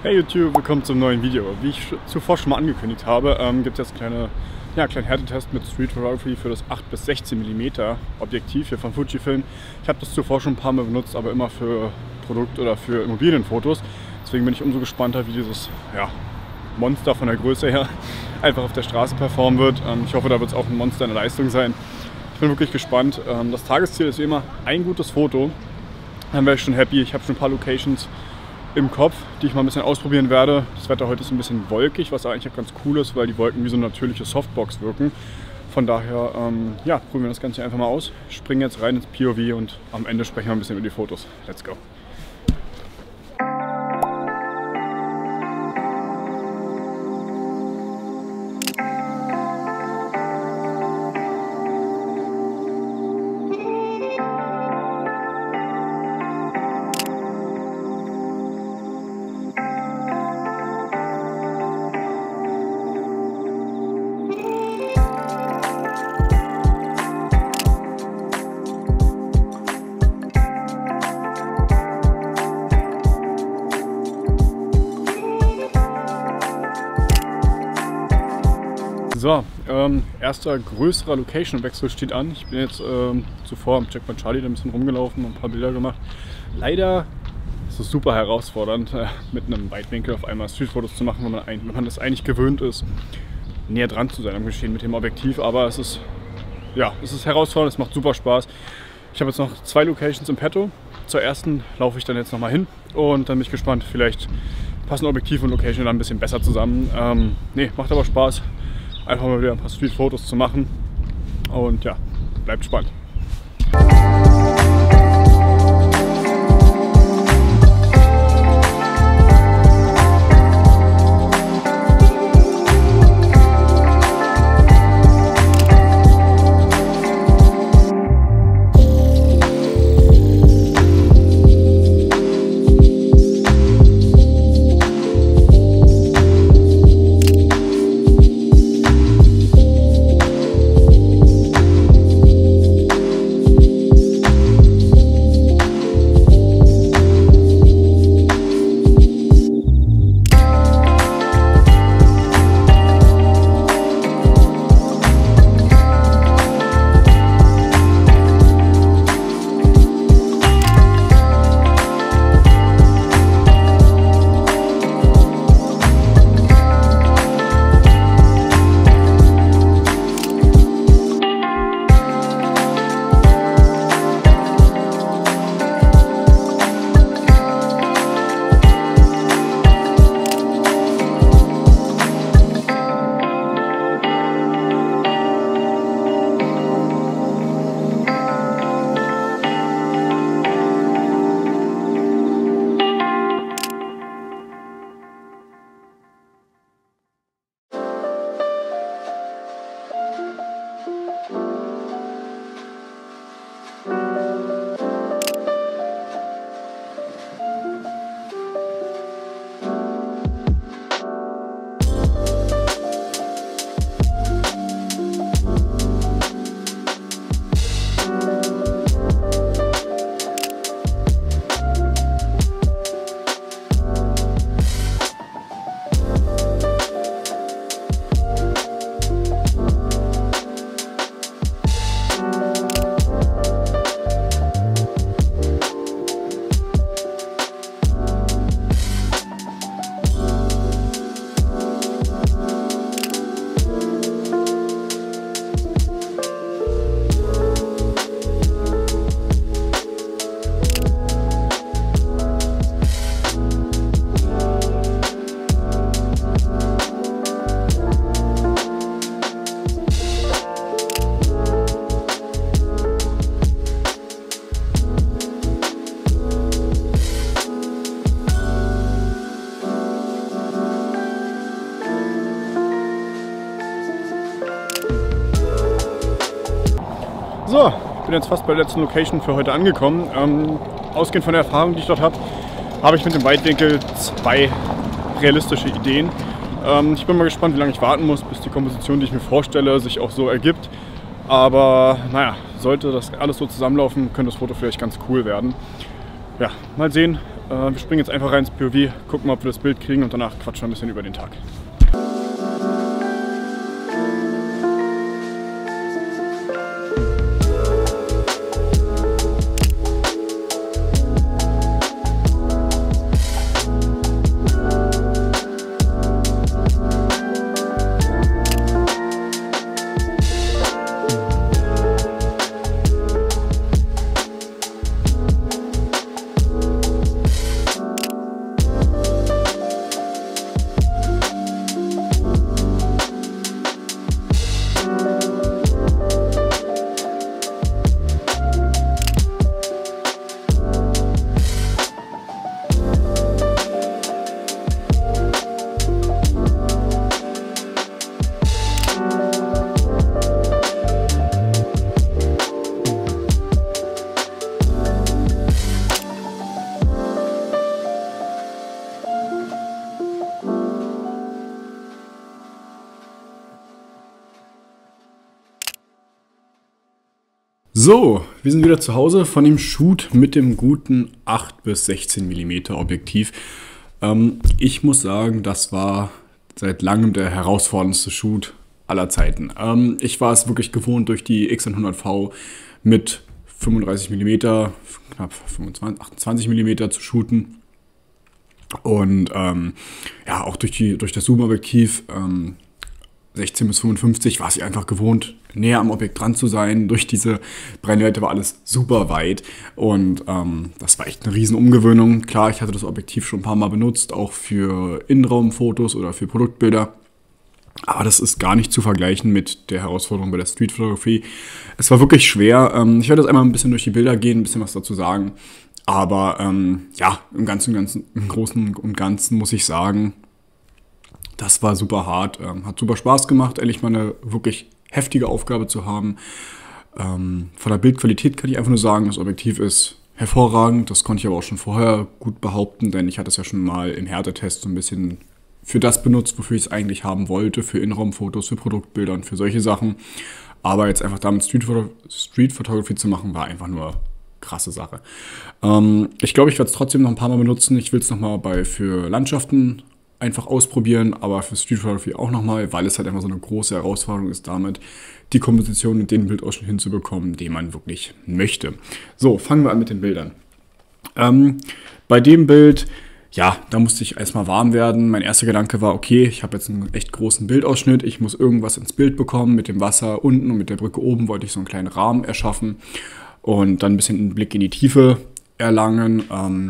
Hey YouTube, willkommen zum neuen Video. Wie ich zuvor schon mal angekündigt habe, gibt es jetzt einen kleinen Härtetest mit Street Photography für das 8 bis 16 mm Objektiv hier von Fujifilm. Ich habe das zuvor schon ein paar Mal benutzt, aber immer für Produkt- oder für Immobilienfotos. Deswegen bin ich umso gespannter, wie dieses Monster von der Größe her einfach auf der Straße performen wird. Ich hoffe, da wird es auch ein Monster in der Leistung sein. Ich bin wirklich gespannt. Das Tagesziel ist wie immer ein gutes Foto. Dann wäre ich schon happy. Ich habe schon ein paar Locations im Kopf, die ich mal ein bisschen ausprobieren werde. Das Wetter heute ist ein bisschen wolkig, was eigentlich auch ganz cool ist, weil die Wolken wie so eine natürliche Softbox wirken. Von daher, probieren wir das Ganze einfach mal aus. Ich springe jetzt rein ins POV und am Ende sprechen wir ein bisschen über die Fotos. Let's go! So, erster größerer Location-Wechsel steht an. Ich bin jetzt zuvor am Checkpoint Charlie da ein bisschen rumgelaufen und ein paar Bilder gemacht. Leider ist es super herausfordernd, mit einem Weitwinkel auf einmal Streetfotos zu machen, wenn man das eigentlich gewöhnt ist, näher dran zu sein am Geschehen mit dem Objektiv. Aber es ist herausfordernd, es macht super Spaß. Ich habe jetzt noch 2 Locations im Petto. Zur ersten laufe ich dann jetzt nochmal hin und dann bin ich gespannt, vielleicht passen Objektiv und Location dann ein bisschen besser zusammen. Macht aber Spaß. Einfach mal wieder ein paar Street-Fotos zu machen und ja, bleibt spannend. So, ich bin jetzt fast bei der letzten Location für heute angekommen. Ausgehend von der Erfahrung, die ich dort habe, habe ich mit dem Weitwinkel 2 realistische Ideen. Ich bin mal gespannt, wie lange ich warten muss, bis die Komposition, die ich mir vorstelle, sich auch so ergibt. Aber naja, sollte das alles so zusammenlaufen, könnte das Foto vielleicht ganz cool werden. Ja, mal sehen. Wir springen jetzt einfach rein ins POV, gucken, ob wir das Bild kriegen und danach quatschen wir ein bisschen über den Tag. So, wir sind wieder zu Hause von dem Shoot mit dem guten 8 bis 16 mm Objektiv. Ich muss sagen, das war seit langem der herausforderndste Shoot aller Zeiten. Ich war es wirklich gewohnt, durch die X100V mit 35 mm, knapp 25, 28 mm zu shooten. Und ja, auch durch das Zoom-Objektiv 16 bis 55 war es einfach gewohnt, näher am Objekt dran zu sein. Durch diese Brennweite war alles super weit und das war echt eine riesen Umgewöhnung. Klar, ich hatte das Objektiv schon ein paar Mal benutzt, auch für Innenraumfotos oder für Produktbilder. Aber das ist gar nicht zu vergleichen mit der Herausforderung bei der Streetfotografie. Es war wirklich schwer. Ich werde jetzt einmal ein bisschen durch die Bilder gehen, ein bisschen was dazu sagen. Aber ja, im Großen und Ganzen muss ich sagen, das war super hart, hat super Spaß gemacht, ehrlich mal eine wirklich heftige Aufgabe zu haben. Von der Bildqualität kann ich einfach nur sagen, das Objektiv ist hervorragend. Das konnte ich aber auch schon vorher gut behaupten, denn ich hatte es ja schon mal im Härtetest so ein bisschen für das benutzt, wofür ich es eigentlich haben wollte, für Innenraumfotos, für Produktbilder und für solche Sachen. Aber jetzt einfach damit Street Photography zu machen, war einfach nur krasse Sache. Ich glaube, ich werde es trotzdem noch ein paar Mal benutzen. Ich will es nochmal für Landschaften einfach ausprobieren, aber für Street Photography auch nochmal, weil es halt einfach so eine große Herausforderung ist, damit die Komposition und den Bildausschnitt hinzubekommen, den man wirklich möchte. So, fangen wir an mit den Bildern. Bei dem Bild, ja, da musste ich erstmal warm werden. Mein erster Gedanke war, okay, ich habe jetzt einen echt großen Bildausschnitt, ich muss irgendwas ins Bild bekommen. Mit dem Wasser unten und mit der Brücke oben wollte ich so einen kleinen Rahmen erschaffen und dann ein bisschen einen Blick in die Tiefe erlangen.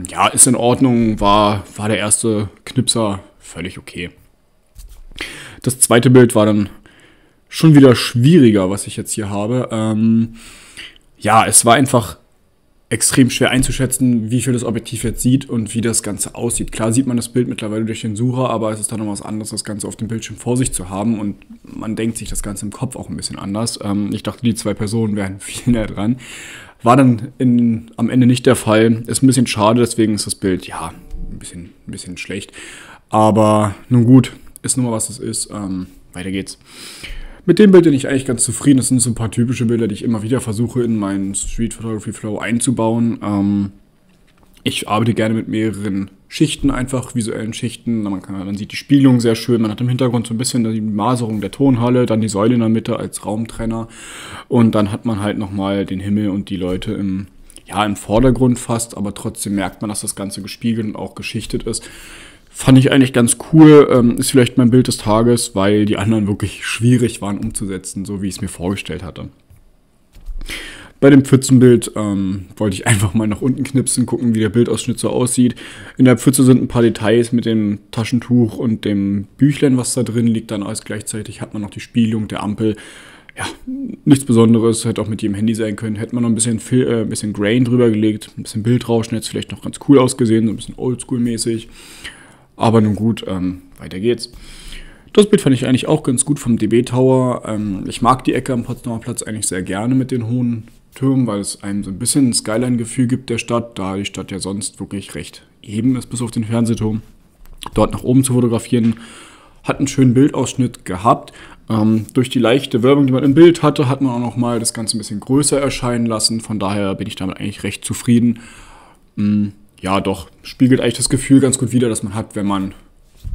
Ja, ist in Ordnung, war der erste Knipser völlig okay. Das zweite Bild war dann schon wieder schwieriger, was ich jetzt hier habe. Ja, es war einfach extrem schwer einzuschätzen, wie viel das Objektiv jetzt sieht und wie das Ganze aussieht. Klar sieht man das Bild mittlerweile durch den Sucher, aber es ist dann noch was anderes, das Ganze auf dem Bildschirm vor sich zu haben und man denkt sich das Ganze im Kopf auch ein bisschen anders. Ich dachte, die zwei Personen wären viel näher dran. War dann am Ende nicht der Fall. Ist ein bisschen schade, deswegen ist das Bild, ja, ein bisschen schlecht. Aber nun gut, ist nun mal, was es ist. Weiter geht's. Mit dem Bild bin ich eigentlich ganz zufrieden. Das sind so ein paar typische Bilder, die ich immer wieder versuche, in meinen Street Photography Flow einzubauen. Ich arbeite gerne mit mehreren Schichten, einfach visuellen Schichten. Man sieht die Spiegelung sehr schön. Man hat im Hintergrund so ein bisschen die Maserung der Tonhalle, dann die Säule in der Mitte als Raumtrenner. Und dann hat man halt nochmal den Himmel und die Leute im Vordergrund fast. Aber trotzdem merkt man, dass das Ganze gespiegelt und auch geschichtet ist. Fand ich eigentlich ganz cool, ist vielleicht mein Bild des Tages, weil die anderen wirklich schwierig waren umzusetzen, so wie ich es mir vorgestellt hatte. Bei dem Pfützenbild wollte ich einfach mal nach unten knipsen, gucken, wie der Bildausschnitt so aussieht. In der Pfütze sind ein paar Details mit dem Taschentuch und dem Büchlein, was da drin liegt. Dann alles gleichzeitig hat man noch die Spiegelung der Ampel. Ja, nichts Besonderes, hätte auch mit jedem Handy sein können. Hätte man noch ein bisschen Grain drüber gelegt, ein bisschen Bildrauschen, hätte es vielleicht noch ganz cool ausgesehen, so ein bisschen Oldschool-mäßig. Aber nun gut, weiter geht's. Das Bild fand ich eigentlich auch ganz gut vom DB Tower. Ich mag die Ecke am Potsdamer Platz eigentlich sehr gerne mit den hohen Türmen, weil es einem so ein bisschen ein Skyline-Gefühl gibt der Stadt, da die Stadt ja sonst wirklich recht eben ist, bis auf den Fernsehturm. Dort nach oben zu fotografieren, hat einen schönen Bildausschnitt gehabt. Durch die leichte Werbung, die man im Bild hatte, hat man auch noch mal das Ganze ein bisschen größer erscheinen lassen. Von daher bin ich damit eigentlich recht zufrieden. ja doch, spiegelt eigentlich das Gefühl ganz gut wider, das man hat, wenn man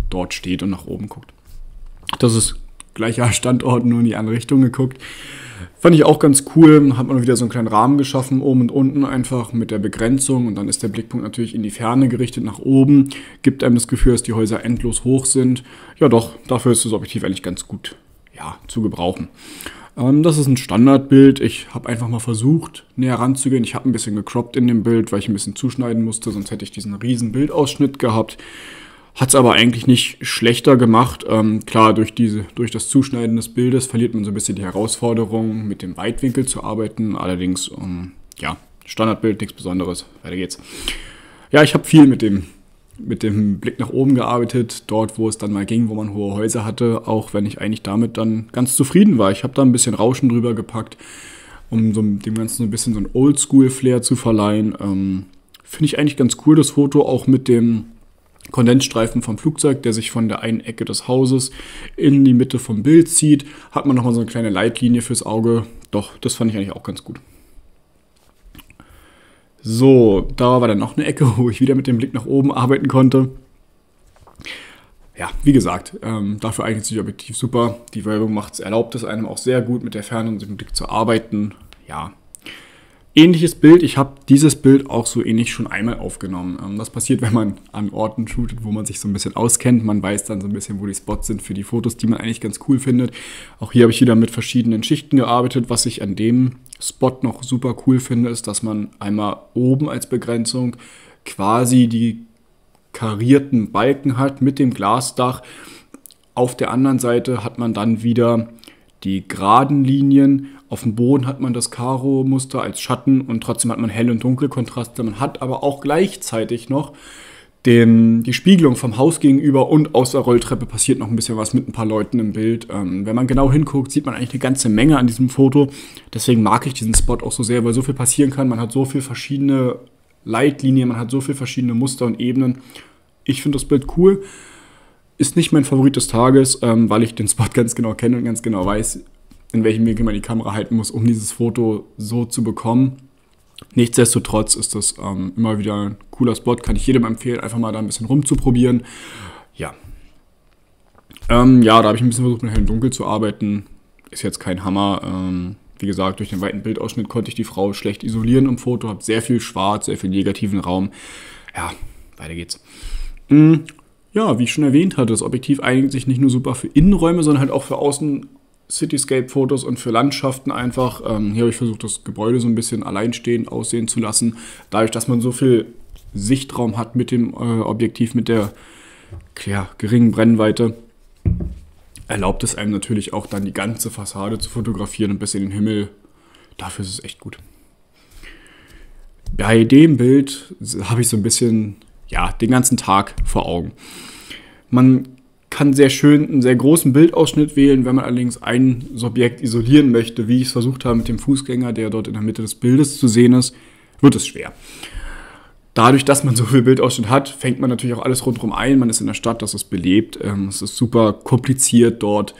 dort steht und nach oben guckt. Das ist gleicher Standort, nur in die andere Richtung geguckt. Fand ich auch ganz cool, hat man wieder so einen kleinen Rahmen geschaffen, oben und unten einfach mit der Begrenzung und dann ist der Blickpunkt natürlich in die Ferne gerichtet nach oben, gibt einem das Gefühl, dass die Häuser endlos hoch sind. Ja doch, dafür ist das Objektiv eigentlich ganz gut, ja, zu gebrauchen. Das ist ein Standardbild, ich habe einfach mal versucht, näher ranzugehen. Ich habe ein bisschen gecroppt in dem Bild, weil ich ein bisschen zuschneiden musste, sonst hätte ich diesen riesen Bildausschnitt gehabt. Hat es aber eigentlich nicht schlechter gemacht. Klar, durch das Zuschneiden des Bildes verliert man so ein bisschen die Herausforderung, mit dem Weitwinkel zu arbeiten. Allerdings, ja, Standardbild, nichts Besonderes. Weiter geht's. Ja, ich habe viel mit dem Blick nach oben gearbeitet, dort, wo es dann mal ging, wo man hohe Häuser hatte, auch wenn ich eigentlich damit dann ganz zufrieden war. Ich habe da ein bisschen Rauschen drüber gepackt, um so dem Ganzen so ein bisschen so ein Oldschool-Flair zu verleihen. Finde ich eigentlich ganz cool, das Foto, auch mit dem Kondensstreifen vom Flugzeug, der sich von der einen Ecke des Hauses in die Mitte vom Bild zieht. Hat man nochmal so eine kleine Leitlinie fürs Auge. Doch, das fand ich eigentlich auch ganz gut. So, da war dann noch eine Ecke, wo ich wieder mit dem Blick nach oben arbeiten konnte. Ja, wie gesagt, dafür eignet sich das Objektiv super. Die Wölbung erlaubt es einem auch sehr gut, mit der Ferne und dem Blick zu arbeiten. Ja, ähnliches Bild. Ich habe dieses Bild auch so ähnlich schon einmal aufgenommen. Das passiert, wenn man an Orten shootet, wo man sich so ein bisschen auskennt. Man weiß dann so ein bisschen, wo die Spots sind für die Fotos, die man eigentlich ganz cool findet. Auch hier habe ich wieder mit verschiedenen Schichten gearbeitet. Was ich an dem Spot noch super cool finde, ist, dass man einmal oben als Begrenzung quasi die karierten Balken hat mit dem Glasdach. Auf der anderen Seite hat man dann wieder die geraden Linien. Auf dem Boden hat man das Karo-Muster als Schatten und trotzdem hat man hell und dunkle Kontraste. Man hat aber auch gleichzeitig noch die Spiegelung vom Haus gegenüber und aus der Rolltreppe passiert noch ein bisschen was mit ein paar Leuten im Bild. Wenn man genau hinguckt, sieht man eigentlich eine ganze Menge an diesem Foto. Deswegen mag ich diesen Spot auch so sehr, weil so viel passieren kann. Man hat so viele verschiedene Leitlinien, man hat so viele verschiedene Muster und Ebenen. Ich finde das Bild cool. Ist nicht mein Favorit des Tages, weil ich den Spot ganz genau kenne und ganz genau weiß, in welchem Winkel man die Kamera halten muss, um dieses Foto so zu bekommen. Nichtsdestotrotz ist das immer wieder ein cooler Spot, kann ich jedem empfehlen, einfach mal da ein bisschen rumzuprobieren. Ja. Ja, da habe ich ein bisschen versucht, mit hell und dunkel zu arbeiten. Ist jetzt kein Hammer. Wie gesagt, durch den weiten Bildausschnitt konnte ich die Frau schlecht isolieren im Foto, habe sehr viel Schwarz, sehr viel negativen Raum. Ja, weiter geht's. Ja, wie ich schon erwähnt hatte, das Objektiv eignet sich nicht nur super für Innenräume, sondern halt auch für Cityscape-Fotos und für Landschaften einfach. Hier habe ich versucht, das Gebäude so ein bisschen alleinstehend aussehen zu lassen. Dadurch, dass man so viel Sichtraum hat mit dem Objektiv, mit der geringen Brennweite, erlaubt es einem natürlich auch dann die ganze Fassade zu fotografieren und bis in den Himmel. Dafür ist es echt gut. Bei dem Bild habe ich so ein bisschen, ja, den ganzen Tag vor Augen. Man kann sehr schön einen sehr großen Bildausschnitt wählen, wenn man allerdings ein Subjekt isolieren möchte, wie ich es versucht habe mit dem Fußgänger, der dort in der Mitte des Bildes zu sehen ist, wird es schwer. Dadurch, dass man so viel Bildausschnitt hat, fängt man natürlich auch alles rundherum ein. Man ist in der Stadt, das ist belebt. Es ist super kompliziert, dort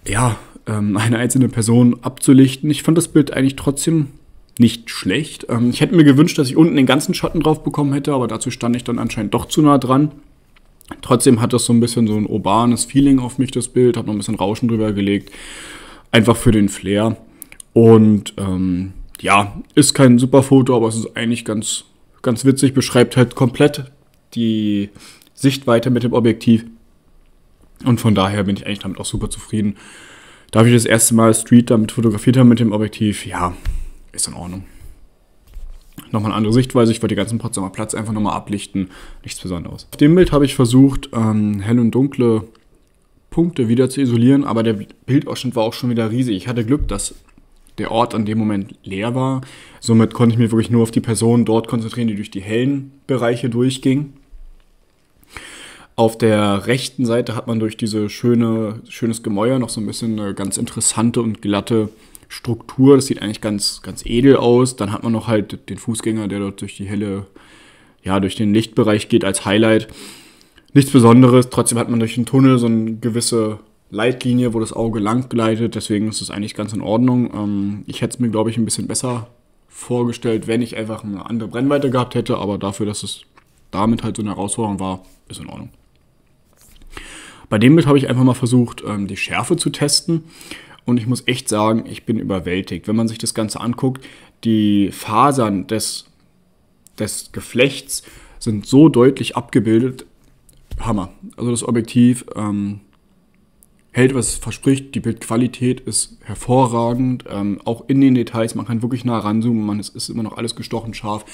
eine einzelne Person abzulichten. Ich fand das Bild eigentlich trotzdem nicht schlecht. Ich hätte mir gewünscht, dass ich unten den ganzen Schatten drauf bekommen hätte, aber dazu stand ich dann anscheinend doch zu nah dran. Trotzdem hat das so ein bisschen so ein urbanes Feeling auf mich, das Bild. Habe noch ein bisschen Rauschen drüber gelegt. Einfach für den Flair. Und ist kein super Foto, aber es ist eigentlich ganz witzig. Beschreibt halt komplett die Sichtweite mit dem Objektiv. Und von daher bin ich eigentlich damit auch super zufrieden. Da ich das erste Mal Street damit fotografiert habe mit dem Objektiv, ja, ist in Ordnung. Nochmal eine andere Sichtweise. Ich wollte den ganzen Potsdamer Platz einfach nochmal ablichten. Nichts Besonderes. Auf dem Bild habe ich versucht, helle und dunkle Punkte wieder zu isolieren, aber der Bildausschnitt war auch schon wieder riesig. Ich hatte Glück, dass der Ort an dem Moment leer war. Somit konnte ich mich wirklich nur auf die Person dort konzentrieren, die durch die hellen Bereiche durchging. Auf der rechten Seite hat man durch diese schönes Gemäuer noch so ein bisschen eine ganz interessante und glatte Struktur. Das sieht eigentlich ganz edel aus. Dann hat man noch halt den Fußgänger, der dort durch durch den Lichtbereich geht als Highlight. Nichts Besonderes. Trotzdem hat man durch den Tunnel so eine gewisse Leitlinie, wo das Auge lang gleitet. Deswegen ist es eigentlich ganz in Ordnung. Ich hätte es mir, glaube ich, ein bisschen besser vorgestellt, wenn ich einfach eine andere Brennweite gehabt hätte, aber dafür, dass es damit halt so eine Herausforderung war, ist in Ordnung. Bei dem Bild habe ich einfach mal versucht, die Schärfe zu testen und ich muss echt sagen, ich bin überwältigt. Wenn man sich das Ganze anguckt, die Fasern des Geflechts sind so deutlich abgebildet, Hammer. Also das Objektiv hält, was es verspricht, die Bildqualität ist hervorragend, auch in den Details, man kann wirklich nah ranzoomen, es ist immer noch alles gestochen scharf.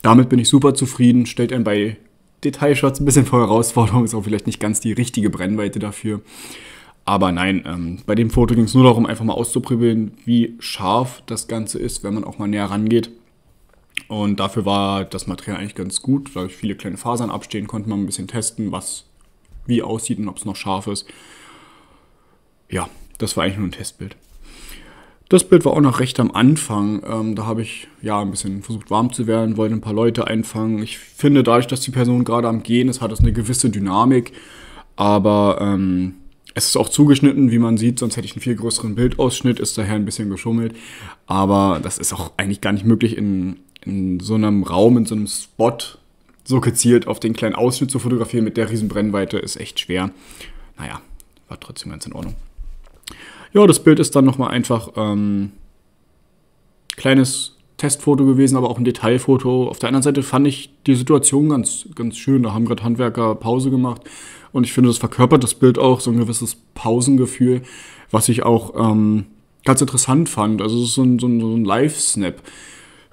Damit bin ich super zufrieden, stellt einen bei Detailshots ein bisschen vor Herausforderung, ist auch vielleicht nicht ganz die richtige Brennweite dafür. Aber nein, bei dem Foto ging es nur darum, einfach mal auszuprobieren, wie scharf das Ganze ist, wenn man auch mal näher rangeht. Und dafür war das Material eigentlich ganz gut, da viele kleine Fasern abstehen, konnte man ein bisschen testen, was wie aussieht und ob es noch scharf ist. Ja, das war eigentlich nur ein Testbild. Das Bild war auch noch recht am Anfang. Da habe ich ja ein bisschen versucht warm zu werden, wollte ein paar Leute einfangen. Ich finde, dadurch, dass die Person gerade am Gehen ist, hat das eine gewisse Dynamik. Aber es ist auch zugeschnitten, wie man sieht, sonst hätte ich einen viel größeren Bildausschnitt, ist daher ein bisschen geschummelt. Aber das ist auch eigentlich gar nicht möglich, in so einem Raum, in so einem Spot so gezielt auf den kleinen Ausschnitt zu fotografieren mit der riesen Brennweite, ist echt schwer. Naja, war trotzdem ganz in Ordnung. Ja, das Bild ist dann nochmal einfach kleines Testfoto gewesen, aber auch ein Detailfoto. Auf der anderen Seite fand ich die Situation ganz, ganz schön. Da haben gerade Handwerker Pause gemacht und ich finde, das verkörpert das Bild auch, so ein gewisses Pausengefühl, was ich auch ganz interessant fand. Also es ist so ein Live-Snap.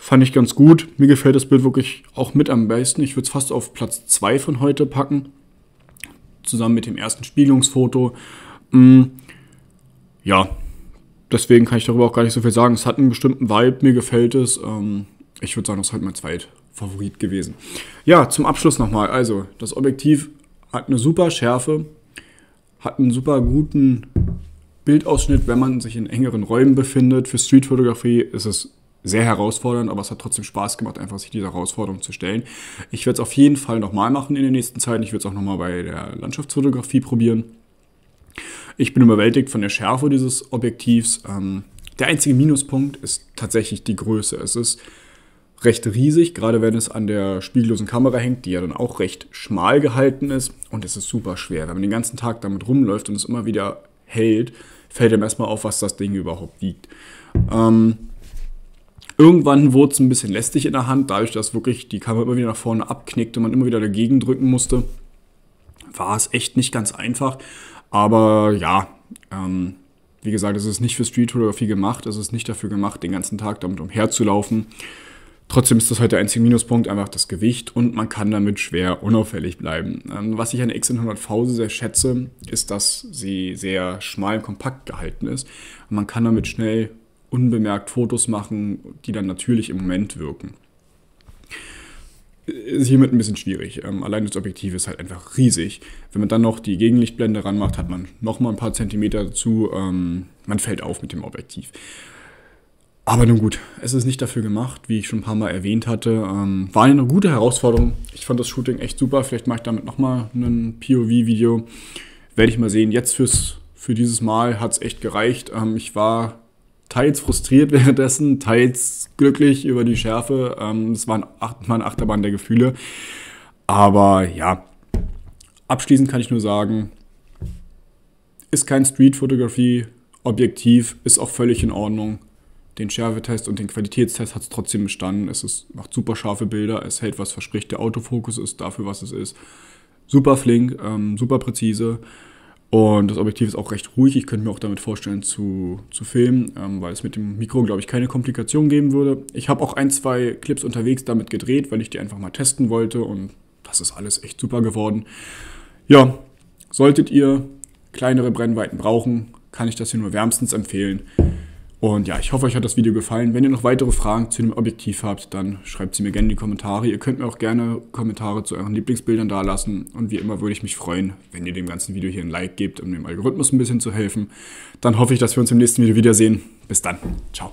Fand ich ganz gut. Mir gefällt das Bild wirklich auch mit am besten. Ich würde es fast auf Platz 2 von heute packen. Zusammen mit dem ersten Spiegelungsfoto. Ja, deswegen kann ich darüber auch gar nicht so viel sagen. Es hat einen bestimmten Vibe, mir gefällt es. Ich würde sagen, das ist halt mein Zweitfavorit gewesen. Ja, zum Abschluss nochmal. Also, das Objektiv hat eine super Schärfe, hat einen super guten Bildausschnitt, wenn man sich in engeren Räumen befindet. Für Streetfotografie ist es sehr herausfordernd, aber es hat trotzdem Spaß gemacht, einfach sich dieser Herausforderung zu stellen. Ich werde es auf jeden Fall nochmal machen in der nächsten Zeit. Ich werde es auch nochmal bei der Landschaftsfotografie probieren. Ich bin überwältigt von der Schärfe dieses Objektivs. Der einzige Minuspunkt ist tatsächlich die Größe. Es ist recht riesig, gerade wenn es an der spiegellosen Kamera hängt, die ja dann auch recht schmal gehalten ist. Und es ist super schwer. Wenn man den ganzen Tag damit rumläuft und es immer wieder hält, fällt einem erstmal auf, was das Ding überhaupt wiegt. Irgendwann wurde es ein bisschen lästig in der Hand, dadurch, dass wirklich die Kamera immer wieder nach vorne abknickte und man immer wieder dagegen drücken musste. War es echt nicht ganz einfach. Aber ja, wie gesagt, es ist nicht für Streetfotografie gemacht. Es ist nicht dafür gemacht, den ganzen Tag damit umherzulaufen. Trotzdem ist das halt der einzige Minuspunkt, einfach das Gewicht. Und man kann damit schwer unauffällig bleiben. Was ich an der X100V sehr schätze, ist, dass sie sehr schmal und kompakt gehalten ist. Und man kann damit schnell unbemerkt Fotos machen, die dann natürlich im Moment wirken. Ist hiermit ein bisschen schwierig. Allein das Objektiv ist halt einfach riesig. Wenn man dann noch die Gegenlichtblende ranmacht, hat man nochmal ein paar Zentimeter dazu. Man fällt auf mit dem Objektiv. Aber nun gut, es ist nicht dafür gemacht, wie ich schon ein paar Mal erwähnt hatte. War eine gute Herausforderung. Ich fand das Shooting echt super. Vielleicht mache ich damit nochmal ein POV-Video. Werde ich mal sehen. Jetzt für dieses Mal hat es echt gereicht. Ich war teils frustriert währenddessen, teils glücklich über die Schärfe. Es war eine Achterbahn der Gefühle. Aber ja, abschließend kann ich nur sagen, ist kein Street-Fotografie-Objektiv, ist auch völlig in Ordnung. Den Schärfetest und den Qualitätstest hat es trotzdem bestanden. Macht super scharfe Bilder, es hält, was verspricht. Der Autofokus ist dafür, was es ist. Super flink, super präzise. Und das Objektiv ist auch recht ruhig. Ich könnte mir auch damit vorstellen zu filmen, weil es mit dem Mikro, glaube ich, keine Komplikationen geben würde. Ich habe auch 1, 2 Clips unterwegs damit gedreht, weil ich die einfach mal testen wollte. Und das ist alles echt super geworden. Ja, solltet ihr kleinere Brennweiten brauchen, kann ich das hier nur wärmstens empfehlen. Und ja, ich hoffe, euch hat das Video gefallen. Wenn ihr noch weitere Fragen zu dem Objektiv habt, dann schreibt sie mir gerne in die Kommentare. Ihr könnt mir auch gerne Kommentare zu euren Lieblingsbildern dalassen. Und wie immer würde ich mich freuen, wenn ihr dem ganzen Video hier ein Like gebt, um dem Algorithmus ein bisschen zu helfen. Dann hoffe ich, dass wir uns im nächsten Video wiedersehen. Bis dann. Ciao.